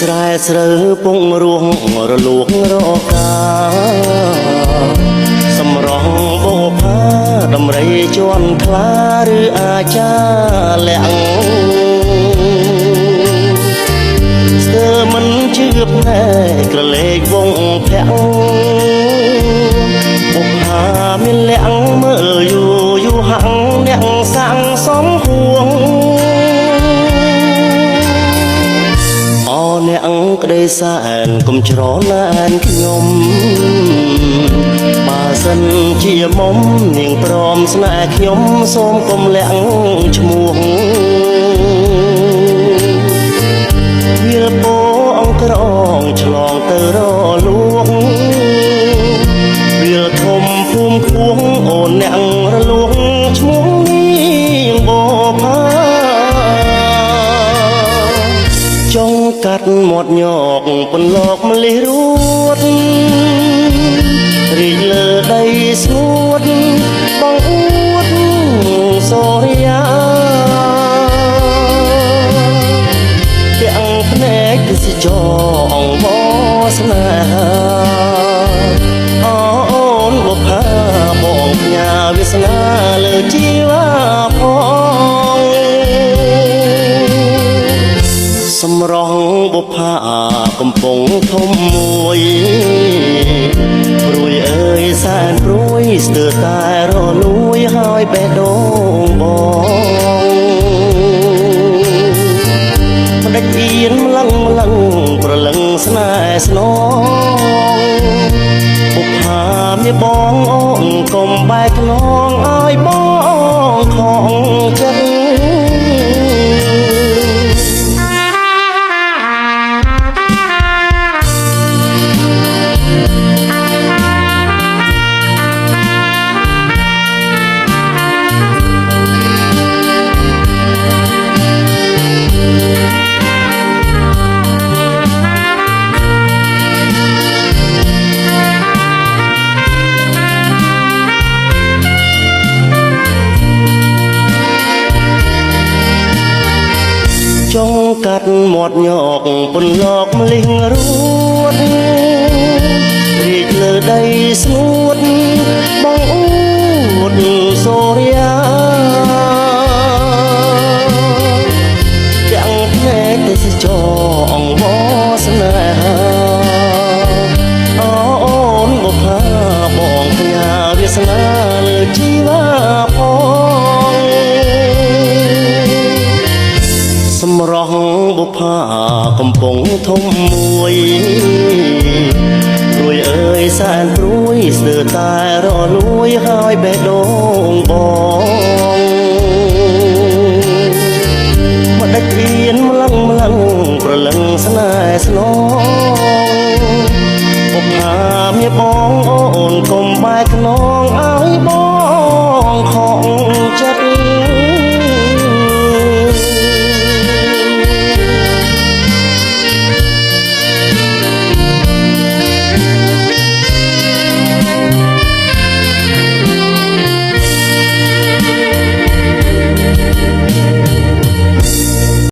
ស្រែស្រូវពងរួងរលួងរកាសម្រងបោផាដំរីជន់ខ្លាឬអាចាលាក់ស្ទើមិនជឿភ្នែកក្រឡេកវងភាក់បុកហាមានលាក់មើលយូហាំងអ្នកសាំងសំហួងអ្នកក្ដីសែនកុំច្រណែនខ្ញុំបើសិនជាមុំនាងព្រមស្នេហ៍ខ្ញុំសូមកុំលាក់ឈ្មោះវាពោអង្គក្រងឆ្លងទៅរលួងវាធំភូមិខ្ពស់អូនអ្នករលួងឈ្មោះនាងបបផាចុងកាត់មាត់ញកពន្លកម្លិះរួតរីកលើដីស្ងួតបងអួតសូរិយាទាំងភ្នែកទេសចរអង្វរស្នេហាអូនបុផាបងផ្ញើវាសនាលើជីវាផងសម្រងបុផាកំពុងធំមួយព្រួយអើយសែនព្រួយស្ទើរតែរលួយហើយបេះដូងបងផ្ដេចអៀនម្លឹងប្រលឹងស្នេហ៍ស្នងបុផាមានបងអូនកុំបែកខ្នងឲ្យបងខំចិត្តចុងកាត់មាត់ញកពន្លកម្លិះរួតរីកលើដីស្ងួតបងអួតសូរិយាទាំងភ្នែកទេសចរអង្វរស្នេហាអូនបុផាបងផ្ញើវាសនាលើជីវាផងសម្រងបុផាកំពុងធំមួយព្រួយអើយសែនព្រួយស្ទើរតែរលួយហើយបេះដូងបង